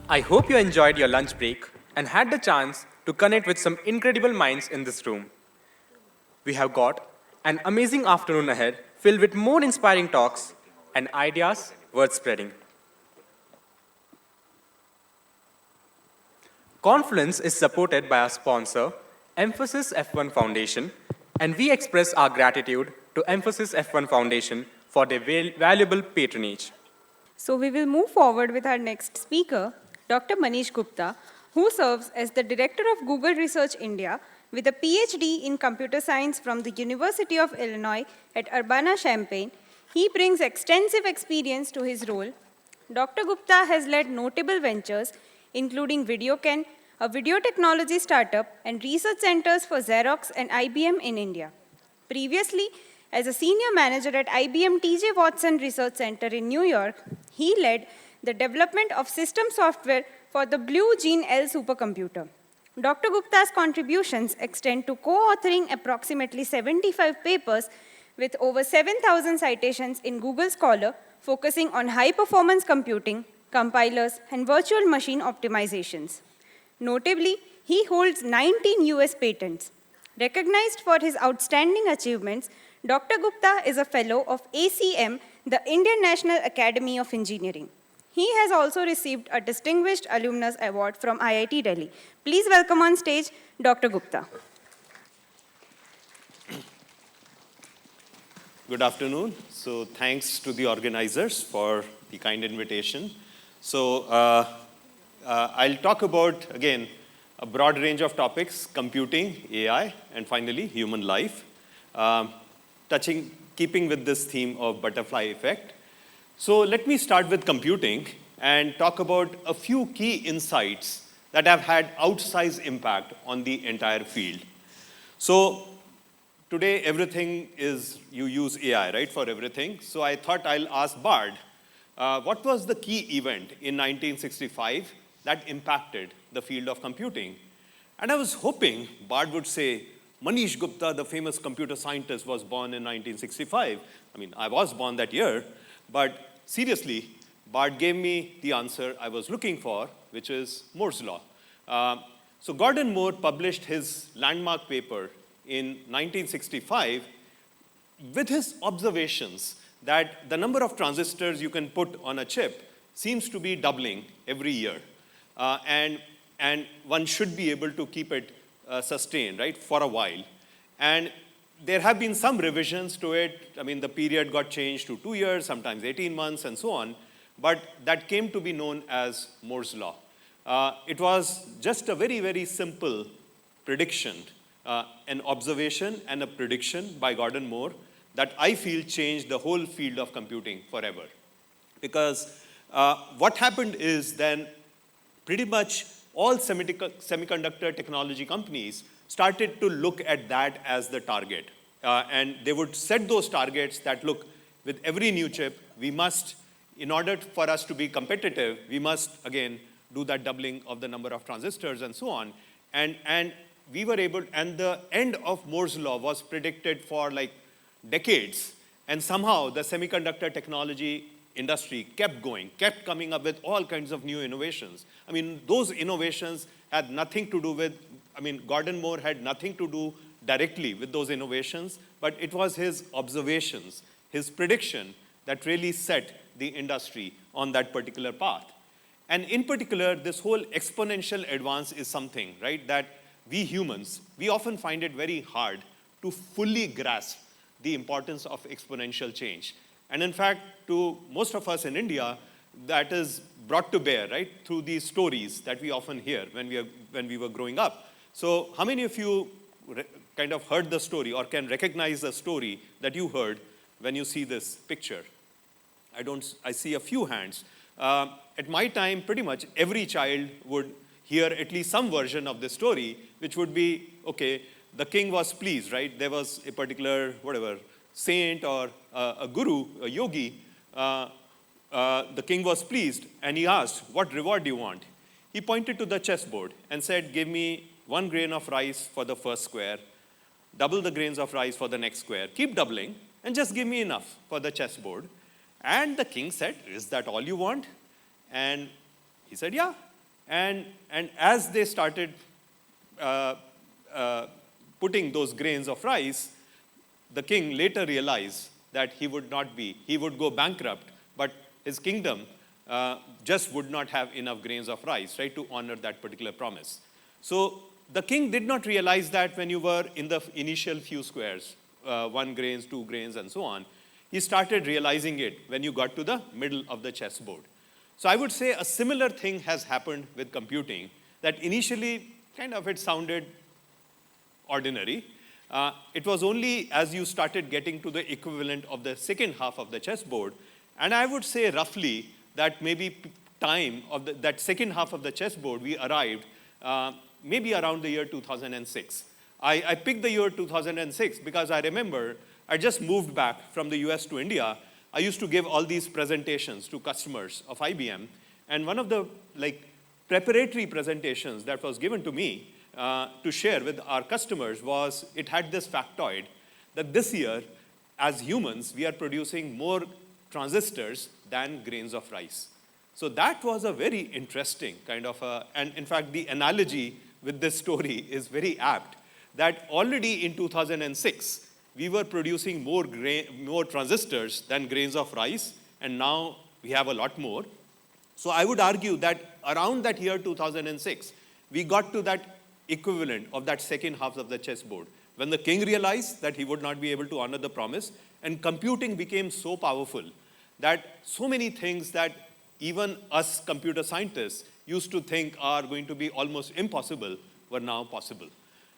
I hope you enjoyed your lunch break and had the chance to connect with some incredible minds in this room. We have got an amazing afternoon ahead filled with more inspiring talks and ideas worth spreading. Confluence is supported by our sponsor, Infosys F1 Foundation, and we express our gratitude to Infosys F1 Foundation for their valuable patronage. So we will move forward with our next speaker, Dr. Manish Gupta, who serves as the Director of Google Research India with a Ph.D. in Computer Science from the University of Illinois at Urbana Champaign. He brings extensive experience to his role. Dr. Gupta has led notable ventures, including VideoKen, a video technology startup, and research centers for Xerox and IBM in India. Previously, as a senior manager at IBM T.J. Watson Research Center in New York, he led the development of system software for the Blue Gene L supercomputer. Dr. Gupta's contributions extend to co-authoring approximately 75 papers with over 7,000 citations in Google Scholar, focusing on high-performance computing, compilers, and virtual machine optimizations. Notably, he holds 19 US patents. Recognized for his outstanding achievements, Dr. Gupta is a Fellow of ACM, the Indian National Academy of Engineering. He has also received a Distinguished Alumnus Award from IIT Delhi. Please welcome on stage Dr. Gupta. Good afternoon. So thanks to the organizers for the kind invitation. So I'll talk about, again, a broad range of topics: computing, AI, and finally, human life, keeping with this theme of butterfly effect. So let me start with computing and talk about a few key insights that have had outsized impact on the entire field. So today, everything is, you use AI, right, for everything. So I thought I'll ask Bard, what was the key event in 1965 that impacted the field of computing? And I was hoping Bard would say, Manish Gupta, the famous computer scientist, was born in 1965. I mean, I was born that year, but seriously, Bard gave me the answer I was looking for, which is Moore's law. So Gordon Moore published his landmark paper in 1965 with his observations that the number of transistors you can put on a chip seems to be doubling every year. And one should be able to keep it sustained, right, for a while. And there have been some revisions to it. I mean, the period got changed to 2 years, sometimes 18 months, and so on. But that came to be known as Moore's law. It was just a very, very simple prediction, an observation and a prediction by Gordon Moore that I feel changed the whole field of computing forever. Because what happened is then pretty much all semiconductor technology companies started to look at that as the target. And they would set those targets that, look, with every new chip, we must, in order for us to be competitive, we must, again, do that doubling of the number of transistors and so on. And we were able, and the end of Moore's law was predicted for like decades. And somehow the semiconductor technology industry kept going, kept coming up with all kinds of new innovations. I mean, those innovations had nothing to do with, Gordon Moore had nothing to do directly with those innovations, but it was his observations, his prediction that really set the industry on that particular path. And in particular, this whole exponential advance is something, right, that we humans, we often find it very hard to fully grasp the importance of exponential change. And in fact, to most of us in India, that is brought to bear, right, through these stories that we often hear when we were growing up. So how many of you kind of heard the story or can recognize the story that you heard when you see this picture? I see a few hands. At my time, pretty much every child would hear at least some version of this story, which would be, okay, the king was pleased, right? There was a particular, saint or a guru, a yogi. The king was pleased, and he asked, what reward do you want? He pointed to the chessboard and said, give me 1 grain of rice for the first square, double the grains of rice for the next square, keep doubling, and just give me enough for the chessboard. And the king said, is that all you want? And he said, yeah. And as they started putting those grains of rice, the king later realized that he would go bankrupt, but his kingdom just would not have enough grains of rice, right, to honor that particular promise. So the king did not realize that when you were in the initial few squares, 1 grains, 2 grains, and so on. He started realizing it when you got to the middle of the chessboard. So I would say a similar thing has happened with computing, that initially kind of it sounded ordinary. It was only as you started getting to the equivalent of the second half of the chessboard, and I would say roughly that maybe time of that second half of the chessboard, we arrived maybe around the year 2006. I picked the year 2006 because I remember I just moved back from the US to India. I used to give all these presentations to customers of IBM, and one of the preparatory presentations that was given to me to share with our customers was, it had this factoid that this year, as humans, we are producing more transistors than grains of rice. So that was a very interesting kind of and in fact, the analogy with this story is very apt, that already in 2006, we were producing more transistors than grains of rice, and now we have a lot more. So I would argue that around that year 2006, we got to that equivalent of that second half of the chessboard, when the king realized that he would not be able to honor the promise, and computing became so powerful that so many things that even us computer scientists used to think are going to be almost impossible were now possible,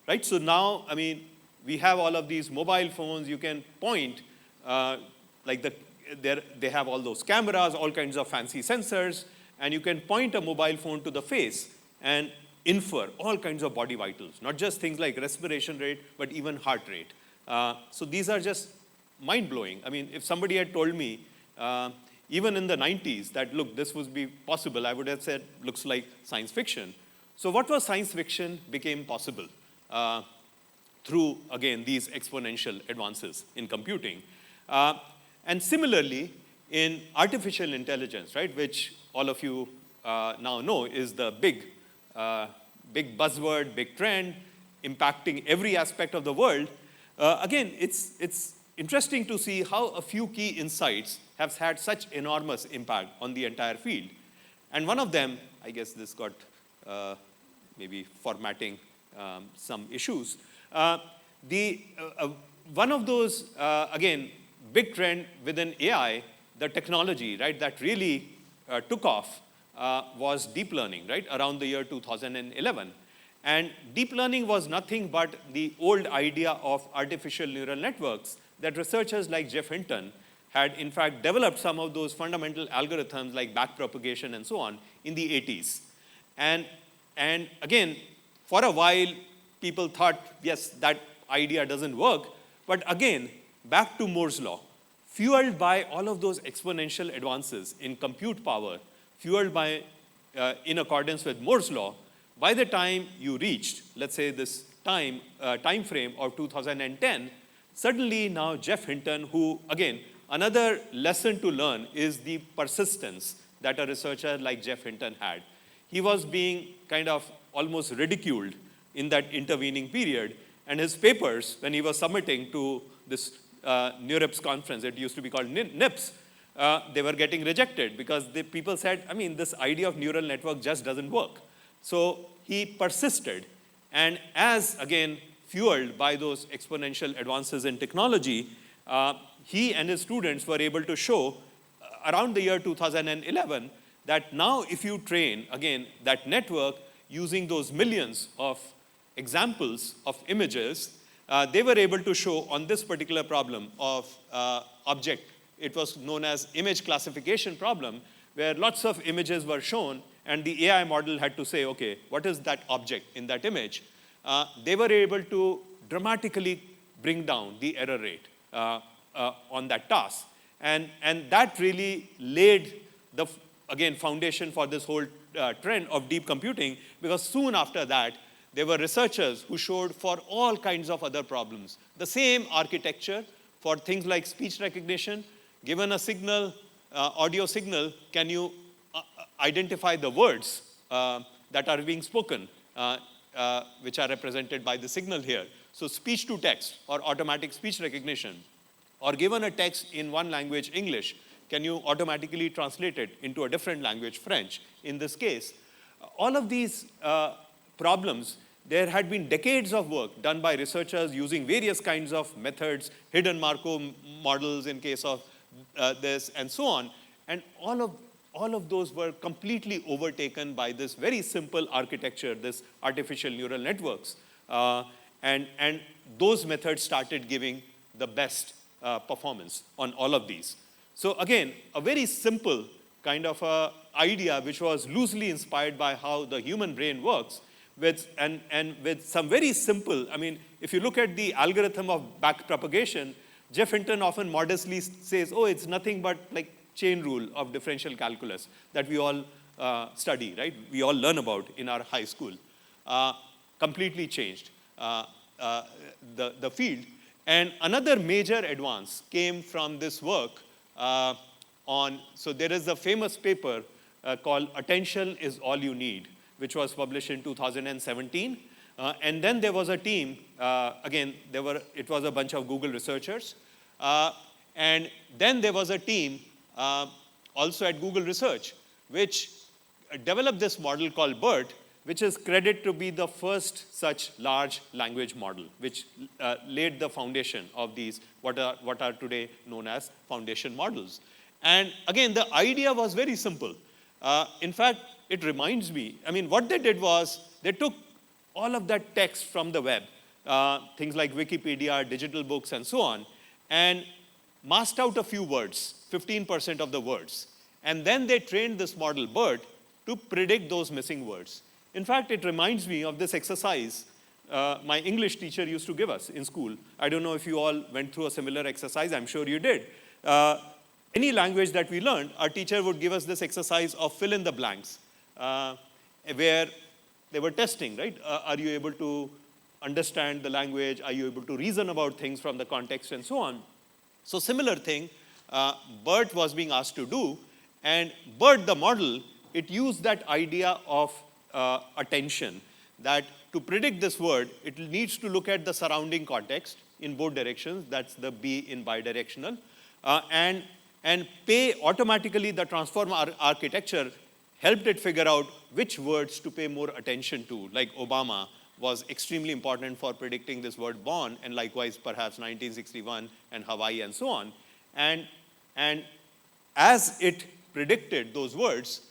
right? So now, I mean, we have all of these mobile phones. You can point, they have all those cameras, all kinds of fancy sensors, and you can point a mobile phone to the face and infer all kinds of body vitals, not just things like respiration rate, but even heart rate. So these are just mind-blowing. I mean, if somebody had told me, even in the 90s, that, look, this would be possible, I would have said, looks like science fiction. So what was science fiction became possible through, again, these exponential advances in computing. And similarly, in artificial intelligence, right, which all of you now know is the big buzzword, big trend, impacting every aspect of the world. Again, it's interesting to see how a few key insights have had such enormous impact on the entire field. And one of them, I guess this got maybe formatting some issues. One of those, again, big trend within AI, the technology, right, that really took off was deep learning, right, around the year 2011. And deep learning was nothing but the old idea of artificial neural networks that researchers like Jeff Hinton had, in fact, developed some of those fundamental algorithms like backpropagation and so on in the 80s. And again, for a while, people thought, yes, that idea doesn't work. But again, back to Moore's law, fueled by all of those exponential advances in compute power, fueled by, in accordance with Moore's law, by the time you reached, let's say, this time frame of 2010, suddenly now Jeff Hinton, who, again, another lesson to learn is the persistence that a researcher like Jeff Hinton had. He was being kind of almost ridiculed in that intervening period, and his papers, when he was submitting to this NeurIPS conference, it used to be called NIPS, they were getting rejected because people said, I mean, this idea of neural network just doesn't work. So he persisted, and as, again, fueled by those exponential advances in technology, he and his students were able to show around the year 2011 that now if you train, again, that network using those millions of examples of images, they were able to show on this particular problem of object. It was known as image classification problem, where lots of images were shown, and the AI model had to say, okay, what is that object in that image? They were able to dramatically bring down the error rate on that task. And that really laid the, again, foundation for this whole trend of deep computing, because soon after that, there were researchers who showed for all kinds of other problems, the same architecture for things like speech recognition. Given a signal, audio signal, can you identify the words that are being spoken, which are represented by the signal here. So speech to text or automatic speech recognition, or given a text in one language, English, can you automatically translate it into a different language, French, in this case? All of these problems, there had been decades of work done by researchers using various kinds of methods, hidden Markov models in case of this, and so on. And all of those were completely overtaken by this very simple architecture, this artificial neural networks. And those methods started giving the best performance on all of these. So again, a very simple kind of a idea which was loosely inspired by how the human brain works, and with some very simple, I mean, if you look at the algorithm of backpropagation, Jeff Hinton often modestly says, oh, it's nothing but like chain rule of differential calculus that we all study, right? We all learn about in our high school. Completely changed the field. And another major advance came from this work so there is a famous paper called Attention is All You Need, which was published in 2017. And then there was a team, again, it was a bunch of Google researchers. And then there was a team also at Google Research, which developed this model called BERT, which is credited to be the first such large language model, which laid the foundation of these, what are today known as foundation models. And again, the idea was very simple. In fact, it reminds me, I mean, what they did was they took all of that text from the web, things like Wikipedia, digital books, and so on, and masked out a few words, 15% of the words. And then they trained this model, BERT, to predict those missing words. In fact, it reminds me of this exercise my English teacher used to give us in school. I don't know if you all went through a similar exercise. I'm sure you did. Any language that we learned, our teacher would give us this exercise of fill in the blanks, where they were testing, right? Are you able to understand the language? Are you able to reason about things from the context and so on? So similar thing, BERT was being asked to do. And BERT, the model, it used that idea of attention, that to predict this word, it needs to look at the surrounding context in both directions. That's the B in bidirectional. And pay automatically, the transform architecture helped it figure out which words to pay more attention to, like Obama was extremely important for predicting this word born, and likewise perhaps 1961 and Hawaii and so on. And as it predicted those words,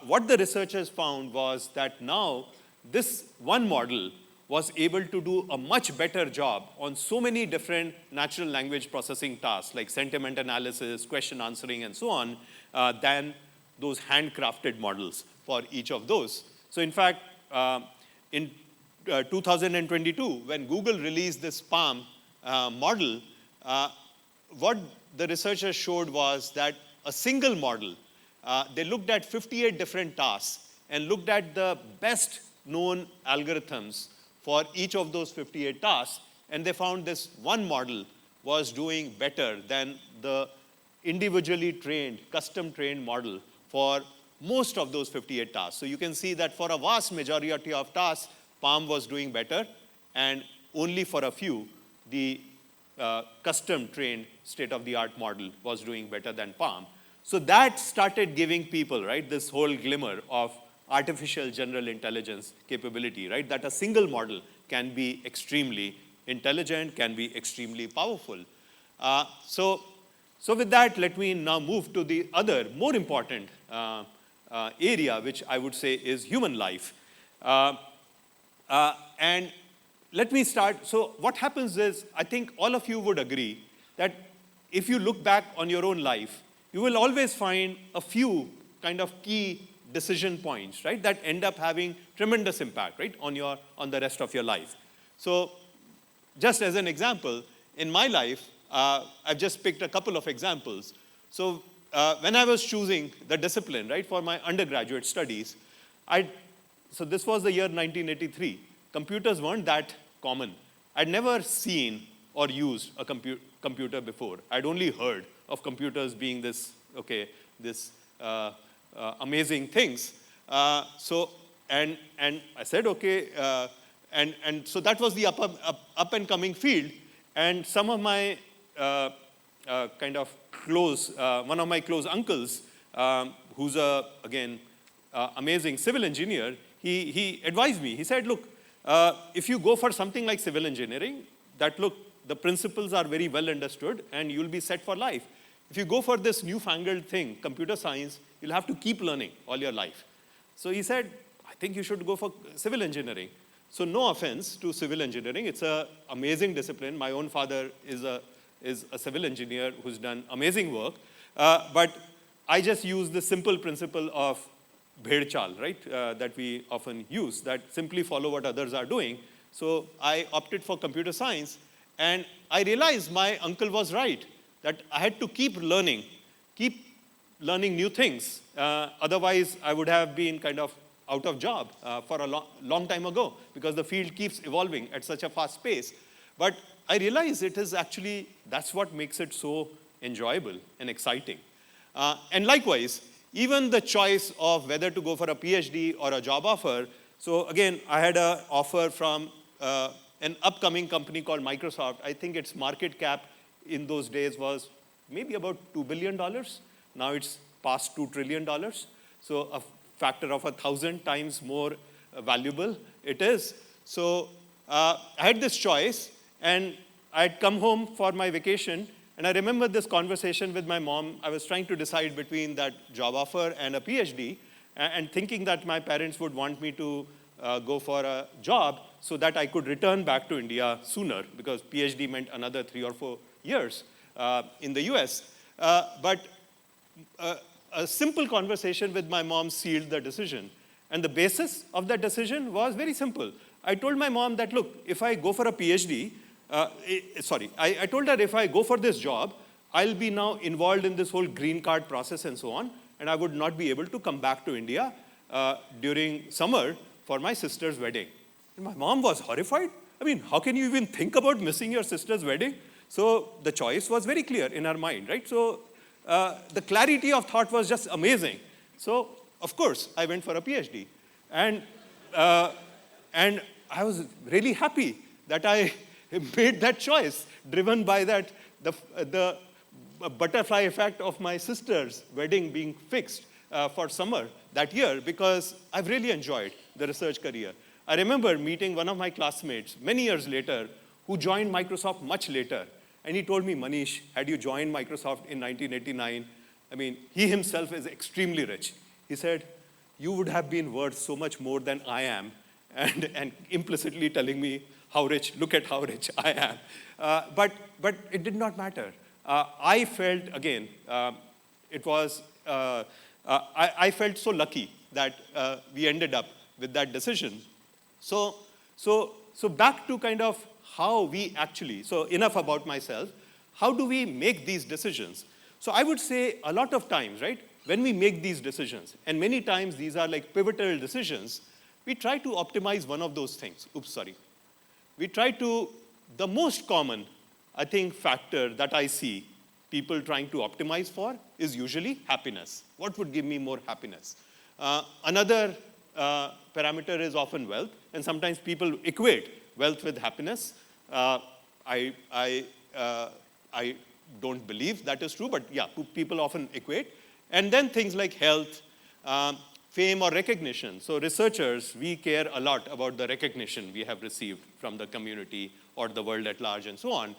what the researchers found was that now this one model was able to do a much better job on so many different natural language processing tasks, like sentiment analysis, question answering, and so on, than those handcrafted models for each of those. So in fact, in 2022, when Google released this PaLM model, what the researchers showed was that a single model, they looked at 58 different tasks and looked at the best known algorithms for each of those 58 tasks, and they found this one model was doing better than the individually trained, custom-trained model for most of those 58 tasks. So you can see that for a vast majority of tasks, PaLM was doing better, and only for a few, the custom-trained state-of-the-art model was doing better than PaLM. So that started giving people, right, this whole glimmer of artificial general intelligence capability, right, that a single model can be extremely intelligent, can be extremely powerful. So with that, let me now move to the other more important area, which I would say is human life. And let me start. So what happens is, I think all of you would agree that if you look back on your own life, you will always find a few kind of key decision points, right, that end up having tremendous impact, right, on the rest of your life. So just as an example, in my life, I've just picked a couple of examples. So when I was choosing the discipline, right, for my undergraduate studies, so this was the year 1983. Computers weren't that common. I'd never seen or used a computer before. I'd only heard of computers being this amazing things. and I said, okay, and so that was the up and coming field. And some of my kind of close, one of my close uncles, who's again, amazing civil engineer, he advised me. He said, look, if you go for something like civil engineering, the principles are very well understood and you'll be set for life. If you go for this newfangled thing, computer science, you'll have to keep learning all your life. So he said, I think you should go for civil engineering. So no offense to civil engineering. It's an amazing discipline. My own father is a civil engineer who's done amazing work. But I just use the simple principle of bhed chal, right, that we often use, that simply follow what others are doing. So I opted for computer science. And I realized my uncle was right, that I had to keep learning new things. Otherwise, I would have been kind of out of job for a long time ago, because the field keeps evolving at such a fast pace. But I realize it is actually, that's what makes it so enjoyable and exciting. And likewise, even the choice of whether to go for a PhD or a job offer. So again, I had an offer from an upcoming company called Microsoft. I think its market cap in those days was maybe about $2 billion. Now it's past $2 trillion. So a factor of 1,000 times more valuable it is. So I had this choice, and I had come home for my vacation, and I remember this conversation with my mom. I was trying to decide between that job offer and a PhD, and thinking that my parents would want me to go for a job so that I could return back to India sooner, because PhD meant another 3 or 4 years in the US. But a simple conversation with my mom sealed the decision. And the basis of that decision was very simple. I told my mom that, look, if I go for a PhD, I told her if I go for this job, I'll be now involved in this whole green card process and so on, and I would not be able to come back to India during summer for my sister's wedding. And my mom was horrified. I mean, how can you even think about missing your sister's wedding? So the choice was very clear in her mind, right? So the clarity of thought was just amazing. So, of course, I went for a PhD. And I was really happy that I made that choice, driven by that, the butterfly effect of my sister's wedding being fixed for summer that year, because I've really enjoyed the research career. I remember meeting one of my classmates many years later who joined Microsoft much later. And he told me, Manish, had you joined Microsoft in 1989, I mean, he himself is extremely rich. He said, you would have been worth so much more than I am, and implicitly telling me how rich, look at how rich I am. But it did not matter. I felt, again, I felt so lucky that we ended up with that decision. So back to kind of how we actually, so enough about myself, how do we make these decisions? So I would say a lot of times, right, when we make these decisions, and many times these are like pivotal decisions, we try to optimize one of those things. We try to, the most common, I think, factor that I see people trying to optimize for is usually happiness. What would give me more happiness? Another parameter is often wealth, and sometimes people equate wealth with happiness. I don't believe that is true, but yeah, people often equate. And then things like health, fame or recognition. So researchers, we care a lot about the recognition we have received from the community or the world at large and so on.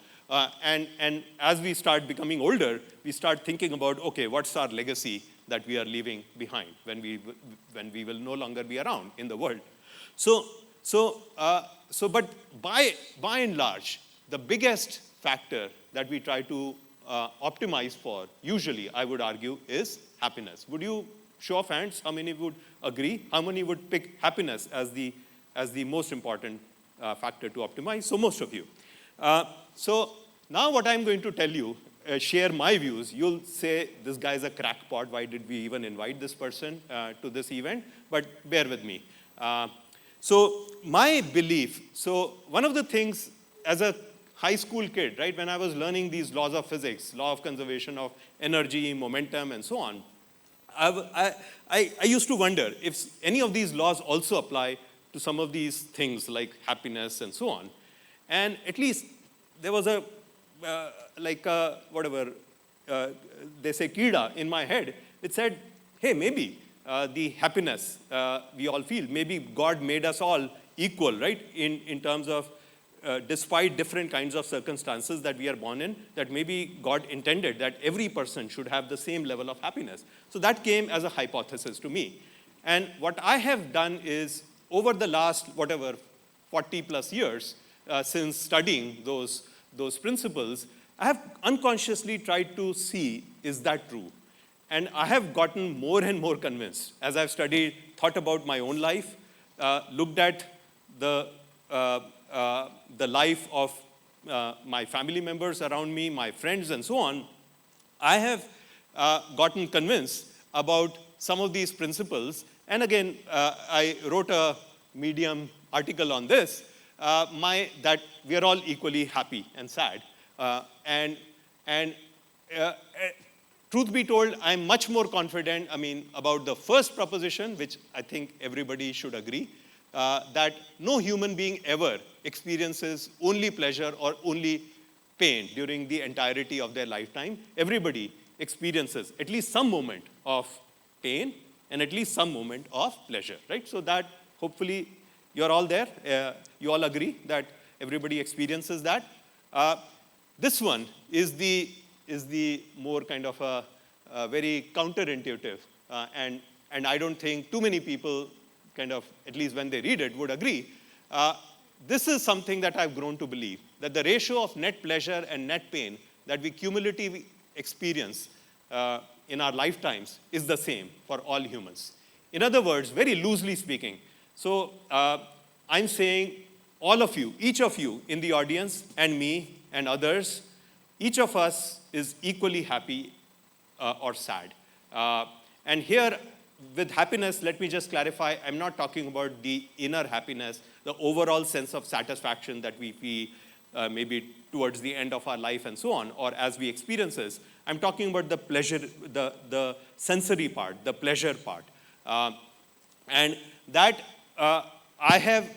And as we start becoming older, we start thinking about, okay, what's our legacy that we are leaving behind when we will no longer be around in the world. But by and large, the biggest factor that we try to optimize for, usually, I would argue, is happiness. Would you show of hands, how many would agree? How many would pick happiness as the most important factor to optimize? So most of you. So now what I'm going to tell you, share my views. You'll say, this guy's a crackpot. Why did we even invite this person to this event? But bear with me. So my belief, so one of the things as a high school kid, right, when I was learning these laws of physics, law of conservation of energy, momentum, and so on, I used to wonder if any of these laws also apply to some of these things like happiness and so on. And at least there was a, they say kida in my head. It said, hey, maybe the happiness we all feel, maybe God made us all equal, right? In terms of despite different kinds of circumstances that we are born in, that maybe God intended that every person should have the same level of happiness. So that came as a hypothesis to me. And what I have done is, over the last, 40 plus years, since studying those principles, I have unconsciously tried to see, is that true? And I have gotten more and more convinced as I've studied, thought about my own life, looked at the life of my family members around me, my friends, and so on. I have gotten convinced about some of these principles. And again, I wrote a Medium article on this, that we are all equally happy and sad. Truth be told, I'm much more confident, about the first proposition, which I think everybody should agree, that no human being ever experiences only pleasure or only pain during the entirety of their lifetime. Everybody experiences at least some moment of pain and at least some moment of pleasure, right? So that hopefully you're all there. You all agree that everybody experiences that. This one is the more kind of a very counterintuitive, and I don't think too many people kind of, at least when they read it, would agree. This is something that I've grown to believe, that the ratio of net pleasure and net pain that we cumulatively experience in our lifetimes is the same for all humans. In other words, very loosely speaking, so I'm saying all of you, each of you in the audience and me and others, each of us is equally happy or sad. And here, with happiness, let me just clarify, I'm not talking about the inner happiness, the overall sense of satisfaction that we feel maybe towards the end of our life and so on, or as we experience this. I'm talking about the pleasure, the sensory part, the pleasure part. And that I have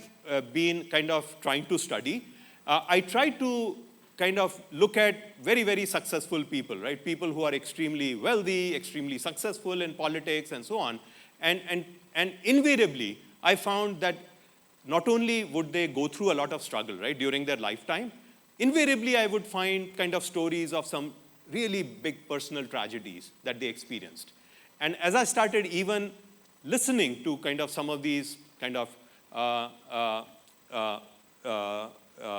been kind of trying to study. I try to kind of look at very, very successful people, right? People who are extremely wealthy, extremely successful in politics and so on. And invariably, I found that not only would they go through a lot of struggle, right, during their lifetime, invariably I would find kind of stories of some really big personal tragedies that they experienced. And as I started even listening to kind of some of these kind of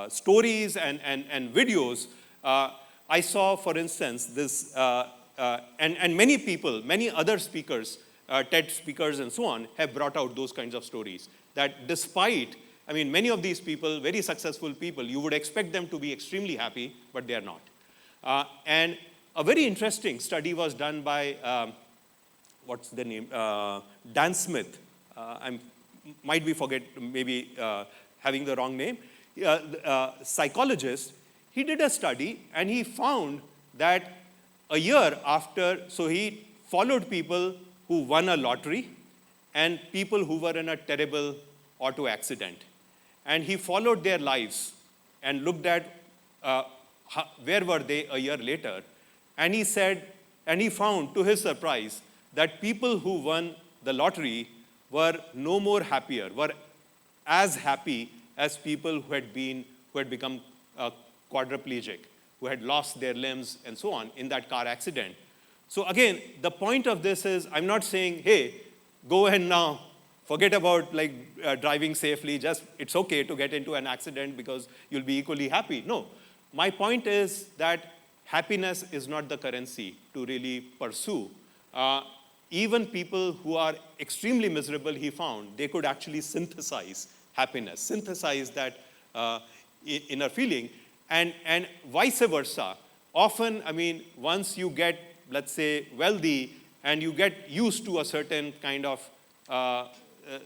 stories and videos, I saw, for instance, this, and many people, many other speakers, TED speakers and so on, have brought out those kinds of stories. That despite, many of these people, very successful people, you would expect them to be extremely happy, but they are not. And a very interesting study was done by, what's the name? Dan Smith. I might be maybe having the wrong name. Psychologist. He did a study and he found that a year after, so he followed people who won a lottery and people who were in a terrible auto accident. And he followed their lives and looked at where were they a year later. And he said, and he found, to his surprise, that people who won the lottery were no more happier, were as happy as people who had become quadriplegic, who had lost their limbs and so on in that car accident. So again, the point of this is, I'm not saying, hey, go ahead now, forget about driving safely, just it's okay to get into an accident because you'll be equally happy. No, my point is that happiness is not the currency to really pursue. Even people who are extremely miserable, he found, they could actually synthesize happiness, synthesize that inner feeling, and vice versa. Often, once you get, let's say, wealthy, and you get used to a certain kind of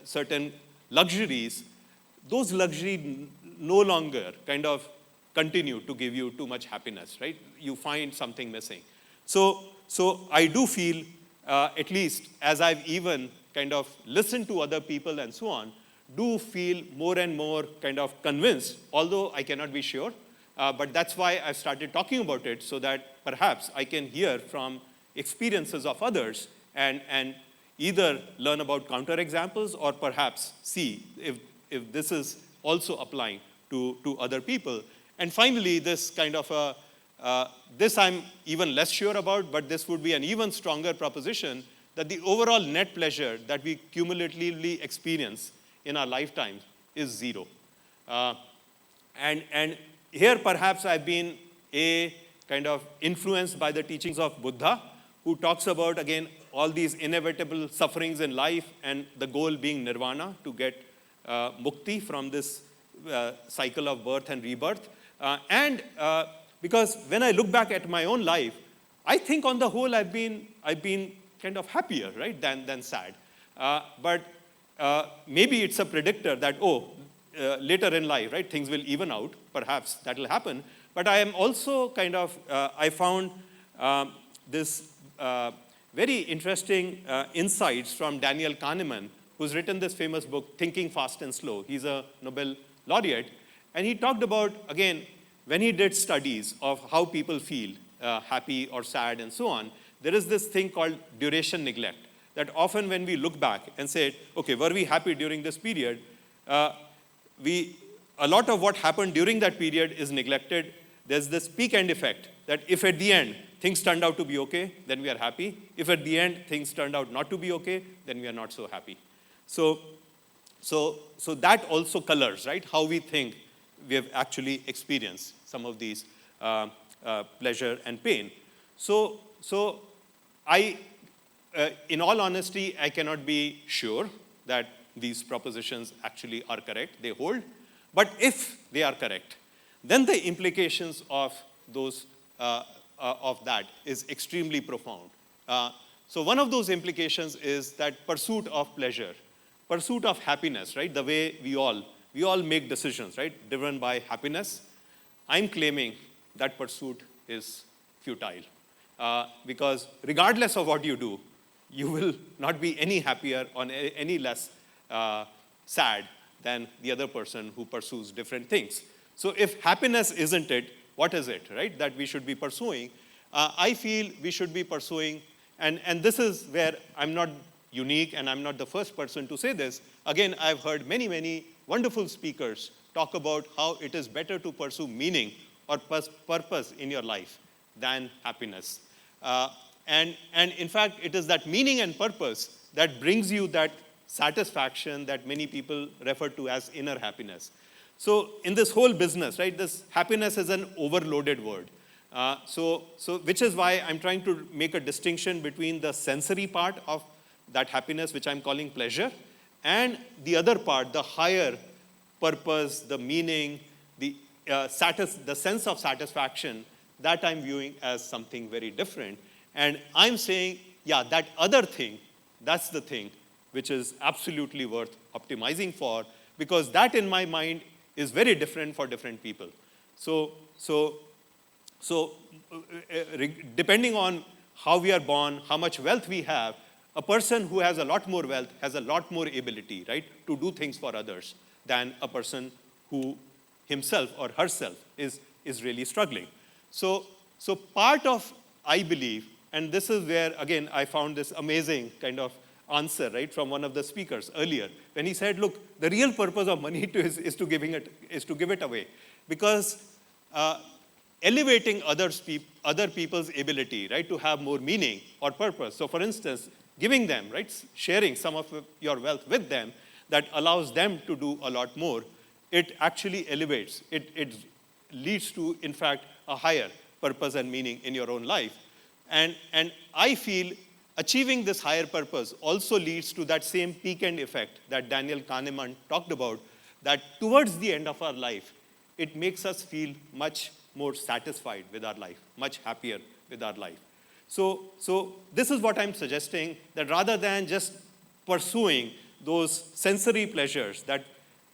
certain luxuries, those luxuries no longer kind of continue to give you too much happiness, right? You find something missing. So I do feel at least as I've even kind of listened to other people and so on, do feel more and more kind of convinced, although I cannot be sure. But that's why I started talking about it, so that perhaps I can hear from experiences of others and either learn about counterexamples or perhaps see if this is also applying to other people. And finally, this kind of this I'm even less sure about, but this would be an even stronger proposition that the overall net pleasure that we cumulatively experience in our lifetime is zero. And here perhaps I've been kind of influenced by the teachings of Buddha, who talks about, again, all these inevitable sufferings in life and the goal being nirvana, to get mukti from this cycle of birth and rebirth. Because when I look back at my own life, I think on the whole I've been kind of happier, right, than sad. But maybe it's a predictor that, later in life, right, things will even out. Perhaps that will happen. But I am also kind of, I found this very interesting insights from Daniel Kahneman, who's written this famous book, Thinking Fast and Slow. He's a Nobel laureate. And he talked about, again, when he did studies of how people feel, happy or sad and so on, there is this thing called duration neglect, that often when we look back and say, okay, were we happy during this period, a lot of what happened during that period is neglected. There's this peak end effect, that if at the end things turned out to be okay, then we are happy. If at the end things turned out not to be okay, then we are not so happy. So that also colors, right, how we think we have actually experienced some of these pleasure and pain. So in all honesty, I cannot be sure that these propositions actually are correct, they hold. But if they are correct, then the implications of those of that is extremely profound. So one of those implications is that pursuit of pleasure, pursuit of happiness, right? The way we all make decisions, right, driven by happiness. I'm claiming that pursuit is futile, because regardless of what you do, you will not be any happier or any less sad than the other person who pursues different things. So if happiness isn't it, what is it, right, that we should be pursuing? I feel we should be pursuing, and this is where I'm not unique and I'm not the first person to say this. Again, I've heard many, many wonderful speakers talk about how it is better to pursue meaning or purpose in your life than happiness. And in fact, it is that meaning and purpose that brings you that satisfaction that many people refer to as inner happiness. So in this whole business, right, this happiness is an overloaded word. So which is why I'm trying to make a distinction between the sensory part of that happiness, which I'm calling pleasure, and the other part, the higher purpose, the meaning, the sense of satisfaction, that I'm viewing as something very different. And I'm saying, yeah, that other thing, that's the thing which is absolutely worth optimizing for, because that in my mind is very different for different people. So depending on how we are born, how much wealth we have, a person who has a lot more wealth has a lot more ability, right, to do things for others than a person who himself or herself is really struggling. So part of, I believe, and this is where, again, I found this amazing kind of answer, right, from one of the speakers earlier, when he said, look, the real purpose of money is to give it away. Because elevating other people's ability, right, to have more meaning or purpose. So for instance, giving them, right, sharing some of your wealth with them that allows them to do a lot more, it actually elevates. It leads to, in fact, a higher purpose and meaning in your own life. And I feel achieving this higher purpose also leads to that same peak end effect that Daniel Kahneman talked about, that towards the end of our life, it makes us feel much more satisfied with our life, much happier with our life. So this is what I'm suggesting, that rather than just pursuing those sensory pleasures that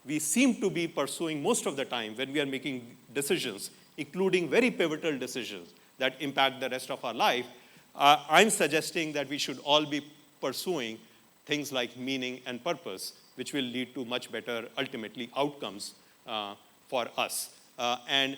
we seem to be pursuing most of the time when we are making decisions, including very pivotal decisions that impact the rest of our life, I'm suggesting that we should all be pursuing things like meaning and purpose, which will lead to much better, ultimately, outcomes for us. And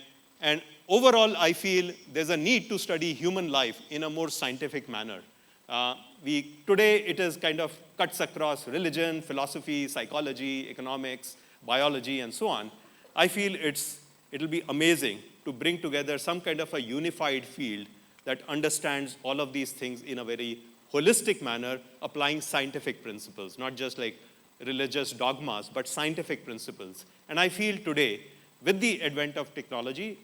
overall, I feel there's a need to study human life in a more scientific manner. Today, it is kind of cuts across religion, philosophy, psychology, economics, biology, and so on. I feel it'll be amazing to bring together some kind of a unified field that understands all of these things in a very holistic manner, applying scientific principles, not just like religious dogmas, but scientific principles. And I feel today, with the advent of technology,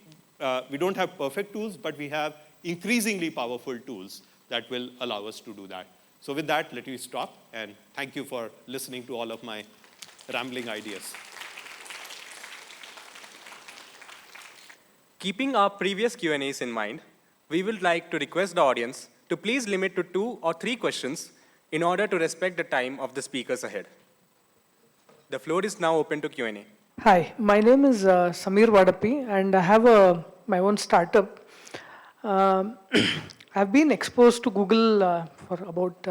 we don't have perfect tools, but we have increasingly powerful tools that will allow us to do that. So with that, let me stop, and thank you for listening to all of my rambling ideas. Keeping our previous Q&As in mind, we would like to request the audience to please limit to 2 or 3 questions in order to respect the time of the speakers ahead. The floor is now open to Q&A. Hi, my name is Samir Vadapi, and I have my own startup. I've been exposed to Google for about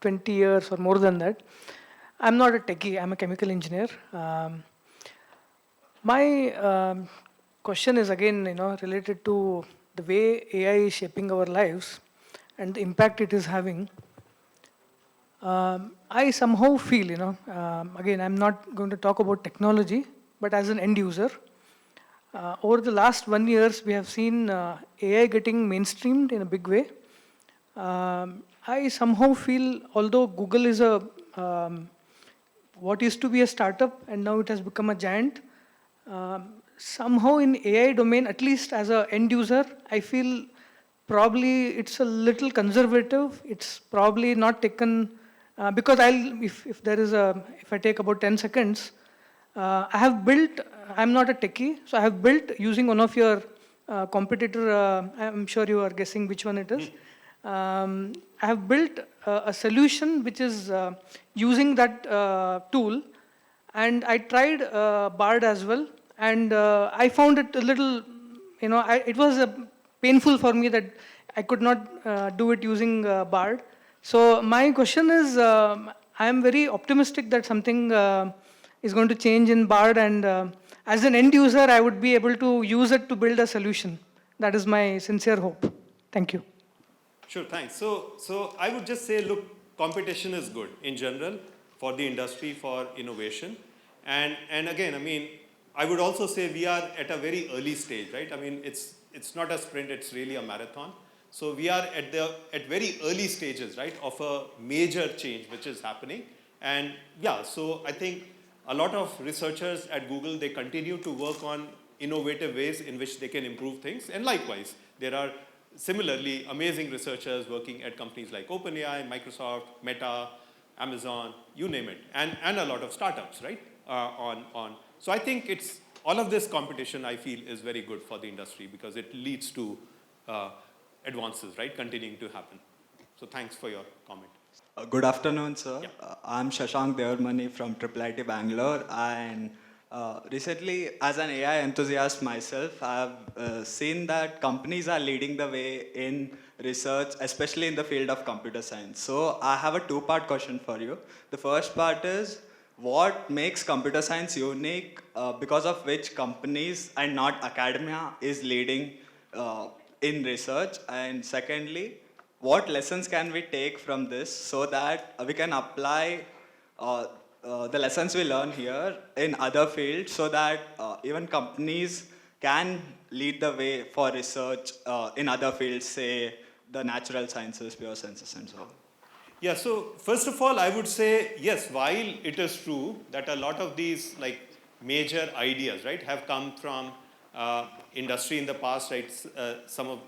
20 years or more than that. I'm not a techie, I'm a chemical engineer. My question is again, related to the way AI is shaping our lives and the impact it is having. I somehow feel, again, I'm not going to talk about technology, but as an end user, over the last 1 year, we have seen AI getting mainstreamed in a big way. I somehow feel, although Google is what used to be a startup and now it has become a giant, somehow in AI domain, at least as an end user, I feel probably it's a little conservative. It's probably not taken, because if I take about 10 seconds, I have built, I'm not a techie, so I have built using one of your competitor, I'm sure you are guessing which one it is. I have built a solution which is using that tool, and I tried Bard as well, and I found it a little, it was painful for me that I could not do it using Bard. So my question is, I am very optimistic that something is going to change in Bard, and as an end user, I would be able to use it to build a solution. That is my sincere hope. Thank you. Sure, thanks. So I would just say, look, competition is good in general for the industry, for innovation. And again, I mean, I would also say we are at a very early stage, right? I mean, it's not a sprint, it's really a marathon. So we are at very early stages, right, of a major change which is happening. And yeah, so I think a lot of researchers at Google, they continue to work on innovative ways in which they can improve things. And likewise, there are similarly amazing researchers working at companies like OpenAI, Microsoft, Meta, Amazon, you name it, and a lot of startups, right, So I think it's all of this competition, I feel, is very good for the industry because it leads to advances, right, continuing to happen. So thanks for your comment. Good afternoon, sir. Yeah. I'm Shashank Devarmani from IIIT-Bangalore, and recently, as an AI enthusiast myself, I've seen that companies are leading the way in research, especially in the field of computer science. So I have a 2-part question for you. The first part is, what makes computer science unique, because of which companies and not academia is leading in research? And secondly, what lessons can we take from this so that we can apply the lessons we learn here in other fields so that even companies can lead the way for research in other fields, say the natural sciences, pure sciences, and so on? Yeah, so first of all, I would say, yes, while it is true that a lot of these like major ideas, right, have come from industry in the past, right?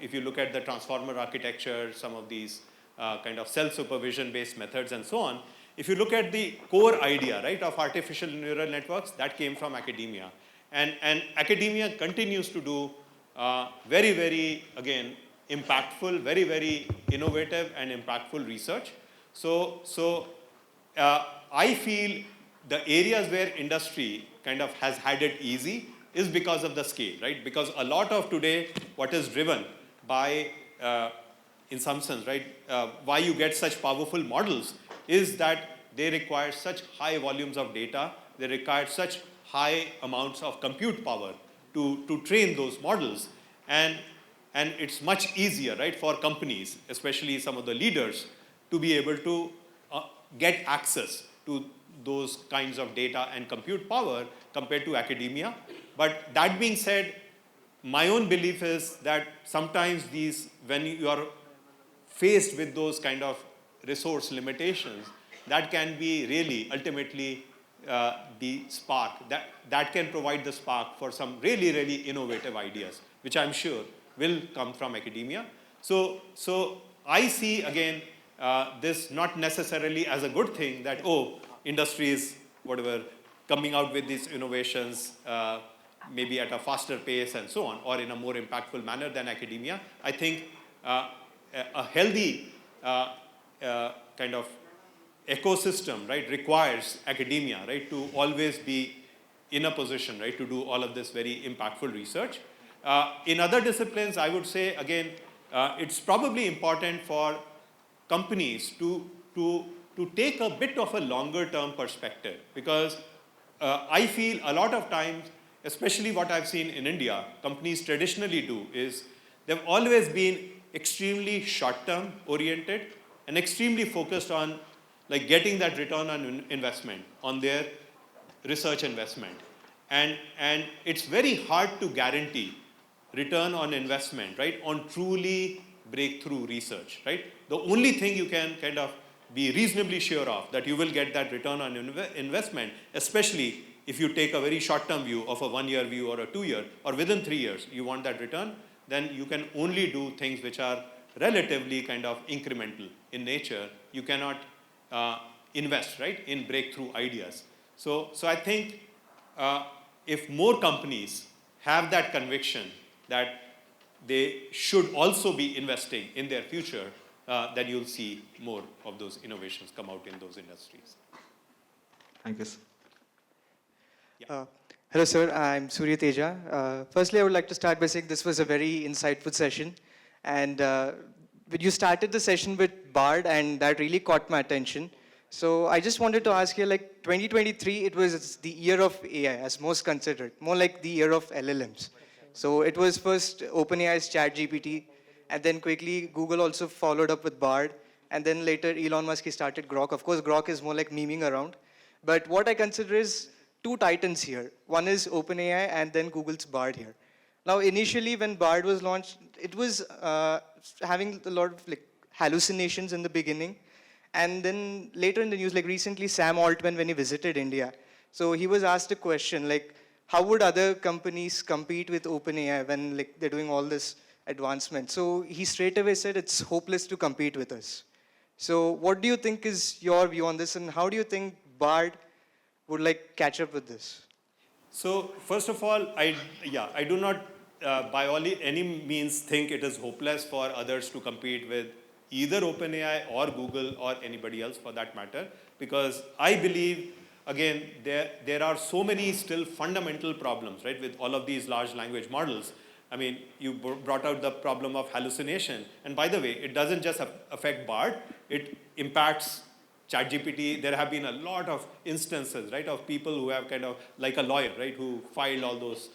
If you look at the transformer architecture, some of these kind of self-supervision based methods and so on, if you look at the core idea, right, of artificial neural networks, that came from academia. And academia continues to do very, very, again, impactful, very, very innovative and impactful research. So I feel the areas where industry kind of has had it easy is because of the scale, right? Because a lot of today, what is driven by in some sense, right, why you get such powerful models is that they require such high volumes of data, they require such high amounts of compute power to train those models. And it's much easier, right, for companies, especially some of the leaders, to be able to get access to those kinds of data and compute power compared to academia. But that being said, my own belief is that sometimes when you are faced with those kind of resource limitations, that can be really ultimately the spark. That can provide the spark for some really, really innovative ideas, which I'm sure will come from academia. So I see, again, this not necessarily as a good thing that, industries, whatever, coming out with these innovations, maybe at a faster pace and so on, or in a more impactful manner than academia. I think a healthy kind of ecosystem, right, requires academia, right, to always be in a position, right, to do all of this very impactful research. In other disciplines, I would say, again, it's probably important for companies to take a bit of a longer-term perspective, because I feel a lot of times, especially what I've seen in India, companies traditionally do is they've always been extremely short-term oriented and extremely focused on like getting that return on investment on their research investment. And it's very hard to guarantee return on investment, right, on truly breakthrough research, right? The only thing you can kind of be reasonably sure of that you will get that return on investment, especially if you take a very short-term view of a 1-year view or a 2-year, or within 3 years, you want that return, then you can only do things which are relatively kind of incremental in nature. You cannot invest, right, in breakthrough ideas. So I think if more companies have that conviction that they should also be investing in their future, then you'll see more of those innovations come out in those industries. Thank you, sir. Hello, sir. I'm Surya Teja. Firstly, I would like to start by saying this was a very insightful session. And you started the session with BARD, and that really caught my attention. So I just wanted to ask you, like 2023, it was the year of AI, as most considered, more like the year of LLMs. So it was first OpenAI's ChatGPT, and then quickly Google also followed up with BARD, and then later Elon Musk, he started Grok. Of course, Grok is more like memeing around. But what I consider is two titans here. One is OpenAI and then Google's BARD here. Now, initially when BARD was launched, it was having a lot of like hallucinations in the beginning. And then later in the news, like recently Sam Altman, when he visited India, so he was asked a question like, how would other companies compete with OpenAI when like they're doing all this advancement? So he straight away said it's hopeless to compete with us. So what do you think is your view on this, and how do you think BARD would like catch up with this? So first of all, I do not by any means think it is hopeless for others to compete with either OpenAI or Google or anybody else for that matter, because I believe, again, there are so many still fundamental problems, right, with all of these large language models. I mean, you brought out the problem of hallucination. And by the way, it doesn't just affect BARD, it impacts ChatGPT. There have been a lot of instances, right, of people who have kind of, like a lawyer, right, who filed all those,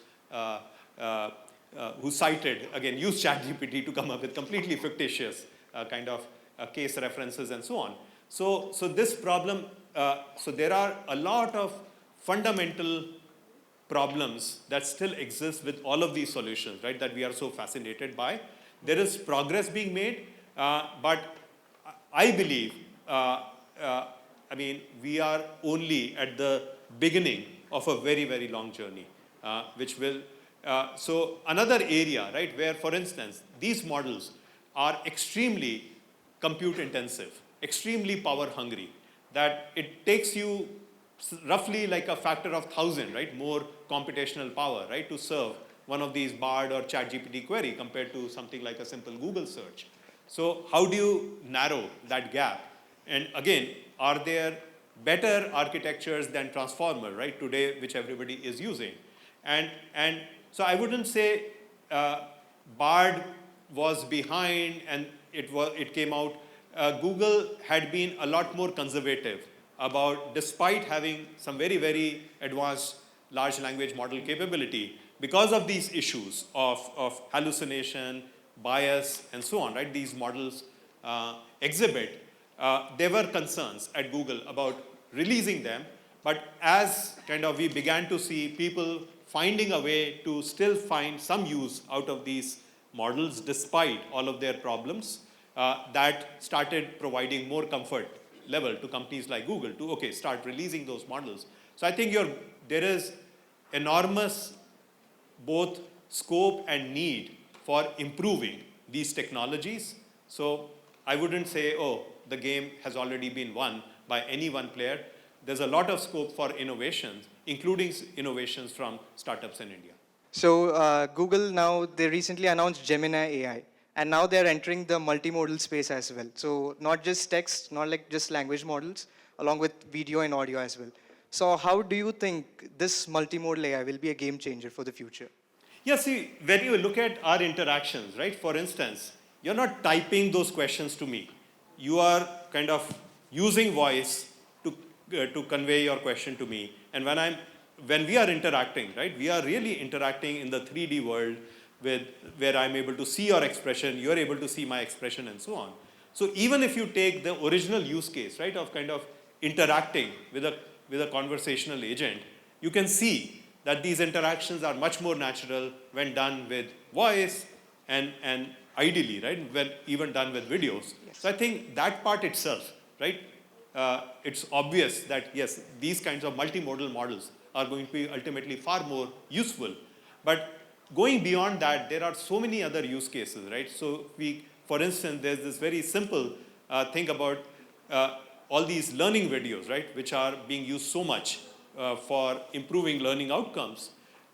who cited, again, used ChatGPT to come up with completely fictitious kind of case references and so on. So this problem, so there are a lot of fundamental problems that still exist with all of these solutions, right, that we are so fascinated by. There is progress being made, but I believe, I mean, we are only at the beginning of a very, very long journey, which will, so another area, right, where, for instance, these models are extremely compute intensive, extremely power hungry, that it takes you roughly like a factor of 1,000, right, more computational power, right, to serve one of these BARD or ChatGPT query compared to something like a simple Google search. So how do you narrow that gap? And again, are there better architectures than Transformer, right, today, which everybody is using? And so I wouldn't say BARD was behind and it came out, Google had been a lot more conservative about, despite having some very, very advanced large language model capability, because of these issues of hallucination, bias, and so on, right? These models exhibit. There were concerns at Google about releasing them, but as kind of we began to see people finding a way to still find some use out of these models despite all of their problems, that started providing more comfort level to companies like Google to, okay, start releasing those models. So I think there is enormous both scope and need for improving these technologies. So I wouldn't say, oh, the game has already been won by any one player. There's a lot of scope for innovations, including innovations from startups in India. So Google now, they recently announced Gemini AI, and now they're entering the multimodal space as well. So not just text, not like just language models, along with video and audio as well. So how do you think this multimodal AI will be a game changer for the future? Yeah, see, when you look at our interactions, right, for instance, you're not typing those questions to me. You are kind of using voice to convey your question to me. And when we are interacting, right, we are really interacting in the 3D world where I'm able to see your expression, you're able to see my expression, and so on. So even if you take the original use case, right, of kind of interacting with a conversational agent, you can see that these interactions are much more natural when done with voice and ideally, right, when even done with videos. Yes. So I think that part itself, right, it's obvious that, yes, these kinds of multimodal models are going to be ultimately far more useful. But going beyond that, there are so many other use cases, right? So for instance, there's this very simple thing about all these learning videos, right, which are being used so much for improving learning outcomes.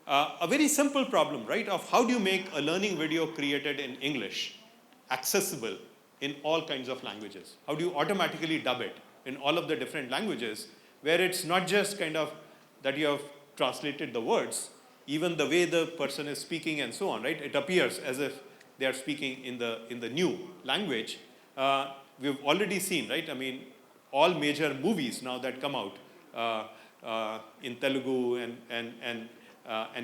A very simple problem, right, of how do you make a learning video created in English accessible in all kinds of languages? How do you automatically dub it in all of the different languages, where it's not just kind of that you have translated the words, even the way the person is speaking and so on, right? It appears as if they are speaking in the new language. We've already seen, right? I mean, all major movies now that come out in Telugu and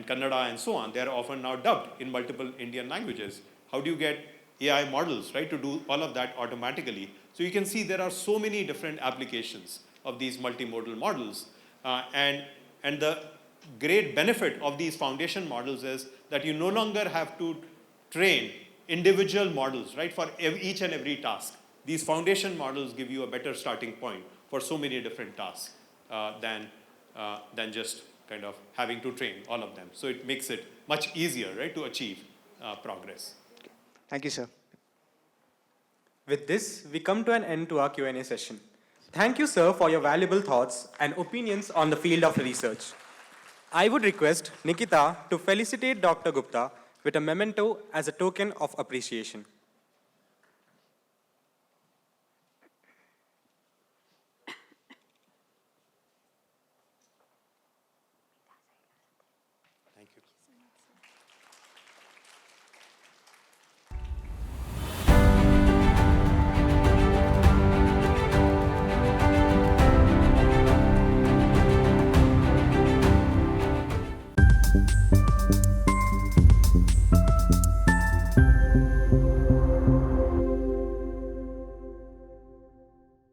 Kannada and so on, they are often now dubbed in multiple Indian languages. How do you get AI models, right, to do all of that automatically? So you can see there are so many different applications of these multimodal models. And the great benefit of these foundation models is that you no longer have to train individual models, right, for each and every task. These foundation models give you a better starting point for so many different tasks than just kind of having to train all of them. So it makes it much easier, right, to achieve progress. Thank you, sir. With this, we come to an end to our Q&A session. Thank you, sir, for your valuable thoughts and opinions on the field of research. I would request Nikita to felicitate Dr. Gupta with a memento as a token of appreciation.